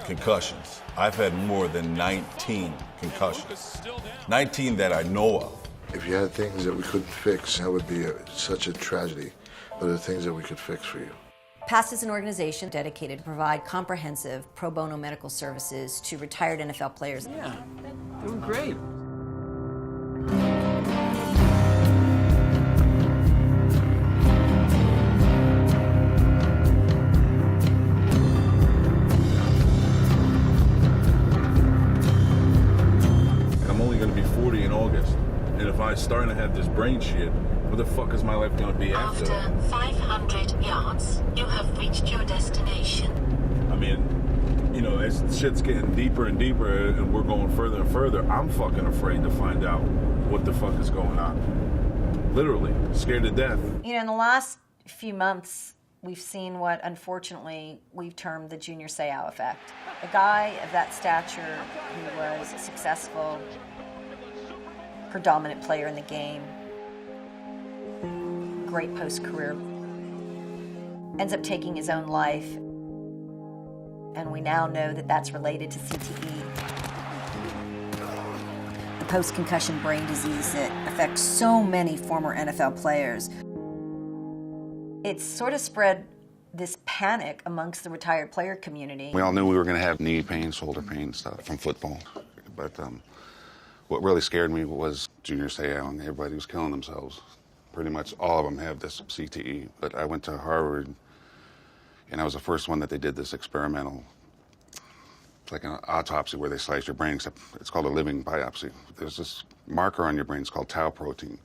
concussions. I've had more than 19 concussions. 19 that I know of. If you had things that we couldn't fix, that would be such a tragedy. But there are things that we could fix for you. P.A.S.T is an organization dedicated to provide comprehensive pro bono medical services to retired NFL players. Yeah, doing great. I'm only going to be 40 in August. And if I start to have this brain shit, what the fuck is my life going to be after? After 500 yards, you have reached your destination. I mean, you know, as shit's getting deeper and deeper and we're going further and further, I'm fucking afraid to find out what the fuck is going on. Literally, scared to death. You know, in the last few months, we've seen what, unfortunately, we've termed the Junior Seau effect. A guy of that stature who was a successful, predominant player in the game, great post-career, ends up taking his own life, and we now know that that's related to CTE, the post-concussion brain disease that affects so many former NFL players. It's sort of spread this panic amongst the retired player community. We all knew we were going to have knee pain, shoulder pain, stuff from football, but what really scared me was Junior Seau, and everybody was killing themselves. Pretty much all of them have this CTE. But I went to Harvard, and I was the first one that they did this experimental, it's like an autopsy where they slice your brain, except it's called a living biopsy. There's this marker on your brain, it's called tau protein.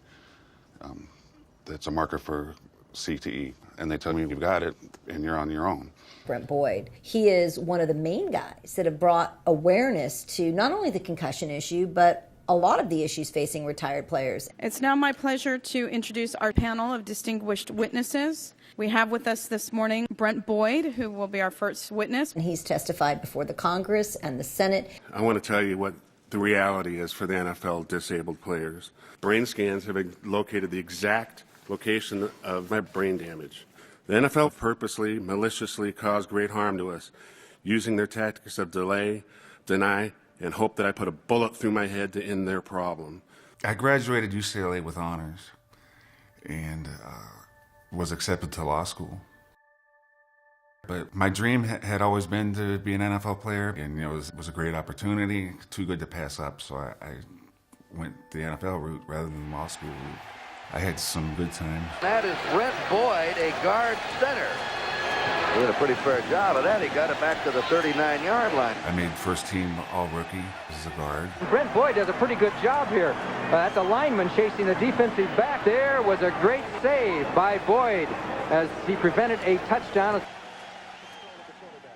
That's a marker for CTE, and they tell me you've got it, and you're on your own. Brent Boyd, he is one of the main guys that have brought awareness to not only the concussion issue, but a lot of the issues facing retired players. It's now my pleasure to introduce our panel of distinguished witnesses. We have with us this morning Brent Boyd, who will be our first witness. And he's testified before the Congress and the Senate. I want to tell you what the reality is for the NFL disabled players. Brain scans have located the exact location of my brain damage. The NFL purposely, maliciously caused great harm to us, using their tactics of delay, deny, and hope that I put a bullet through my head to end their problem. I graduated UCLA with honors and was accepted to law school. But my dream had always been to be an NFL player, and you know, it was a great opportunity, too good to pass up, so I went the NFL route rather than the law school route. I had some good time. That is Brent Boyd, a guard center. He did a pretty fair job of that. He got it back to the 39-yard line. I made first team all-rookie as a guard. Brent Boyd does a pretty good job here. That's a lineman chasing the defensive back. There was a great save by Boyd as he prevented a touchdown.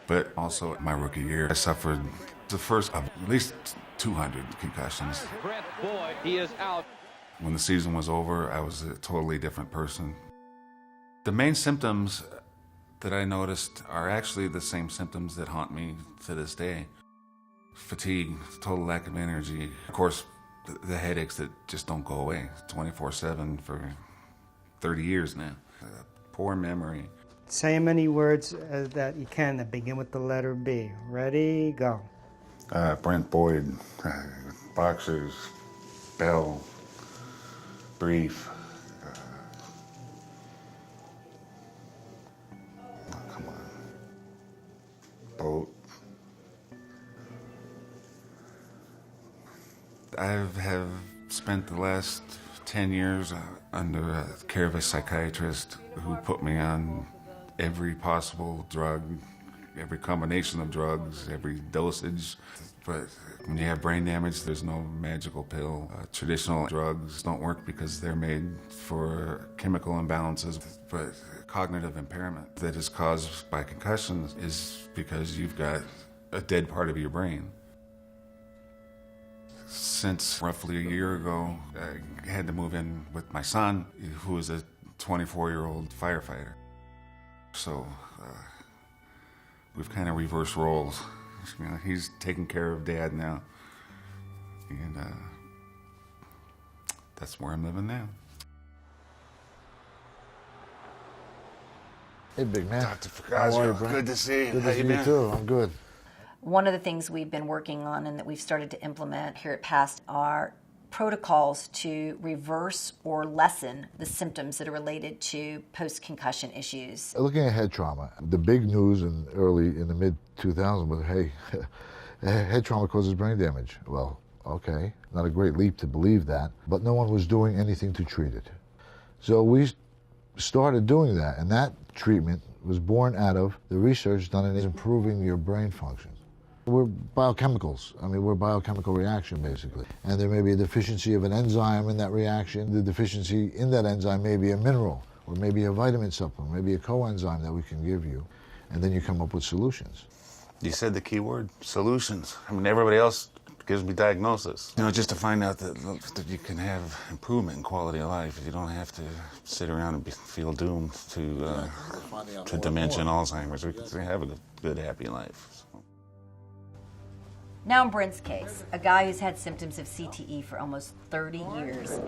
But also my rookie year, I suffered the first of at least 200 concussions. Brent Boyd, he is out. When the season was over, I was a totally different person. The main symptoms that I noticed are actually the same symptoms that haunt me to this day. Fatigue, total lack of energy. Of course, the headaches that just don't go away 24/7 for 30 years now. Poor memory. Say many words that you can that begin with the letter B. Ready, go. Brent Boyd, boxers, Bell, brief. Come on. Boat. I have spent the last 10 years under the care of a psychiatrist who put me on every possible drug, every combination of drugs, every dosage. But when you have brain damage, there's no magical pill. Traditional drugs don't work because they're made for chemical imbalances. But cognitive impairment that is caused by concussions is because you've got a dead part of your brain. Since roughly a year ago, I had to move in with my son, who is a 24-year-old firefighter. So we've kind of reversed roles. You know, he's taking care of Dad now, and that's where I'm living now. Hey, big man. Dr. Fagazio, good to see you. Good How to see you you been? too. I'm good. One of the things we've been working on and that we've started to implement here at P.A.S.T are protocols to reverse or lessen the symptoms that are related to post-concussion issues. Looking at head trauma, the big news in the mid-2000s was, hey, head trauma causes brain damage. Well, okay, not a great leap to believe that, but no one was doing anything to treat it. So we started doing that, and that treatment was born out of the research done in improving your brain function. We're biochemicals. I mean, we're a biochemical reaction, basically. And there may be a deficiency of an enzyme in that reaction. The deficiency in that enzyme may be a mineral, or maybe a vitamin supplement, maybe a coenzyme that we can give you. And then you come up with solutions. You said the key word, solutions. I mean, everybody else gives me diagnosis. You know, just to find out that you can have improvement in quality of life. You don't have to sit around and feel doomed to dementia and Alzheimer's. We can have a good, happy life. Now in Brent's case, a guy who's had symptoms of CTE for almost 30 years.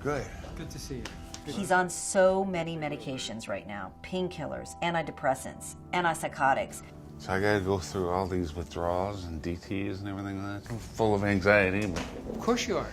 Good. Good to see you. He's on so many medications right now. Painkillers, antidepressants, antipsychotics. So I gotta go through all these withdrawals and DTs and everything like that. I'm full of anxiety, but... Of course you are.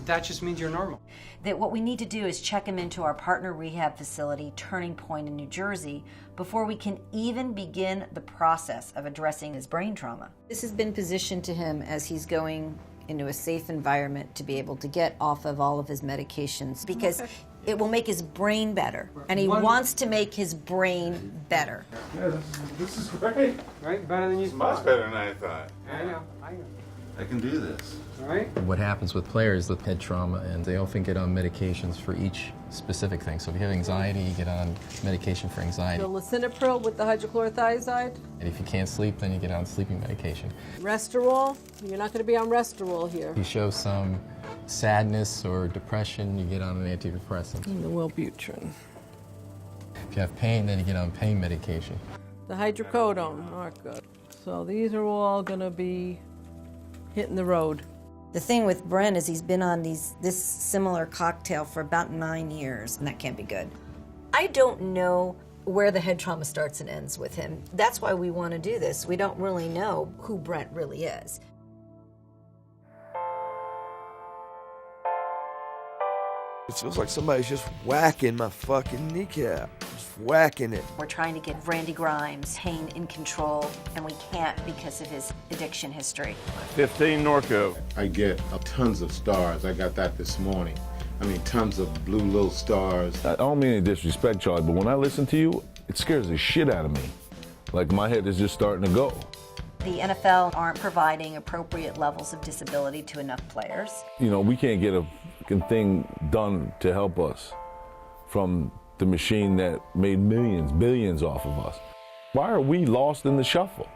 That just means you're normal. That what we need to do is check him into our partner rehab facility, Turning Point in New Jersey, before we can even begin the process of addressing his brain trauma. This has been positioned to him as he's going into a safe environment to be able to get off of all of his medications because it will make his brain better. And he wants to make his brain better. Yeah, this is great. Right? Better than you thought. Much better than I thought. I know. I can do this. All right? What happens with players with head trauma, and they often get on medications for each specific thing. So if you have anxiety, you get on medication for anxiety. The lisinopril with the hydrochlorothiazide. And if you can't sleep, then you get on sleeping medication. Restorol, you're not going to be on Restorol here. If you show some sadness or depression, you get on an antidepressant. And the Wellbutrin. If you have pain, then you get on pain medication. The hydrocodone, not good. So these are all going to be hitting the road. The thing with Brent is he's been on this similar cocktail for about 9 years, and that can't be good. I don't know where the head trauma starts and ends with him. That's why we want to do this. We don't really know who Brent really is. It feels like somebody's just whacking my fucking kneecap. Just whacking it. We're trying to get Randy Grimes' pain in control, and we can't because of his addiction history. 15 Norco. I get tons of stars. I got that this morning. I mean, tons of blue little stars. I don't mean any disrespect, Charlie, but when I listen to you, it scares the shit out of me. Like my head is just starting to go. The NFL aren't providing appropriate levels of disability to enough players. You know, we can't get a thing done to help us from the machine that made millions, billions off of us. Why are we lost in the shuffle?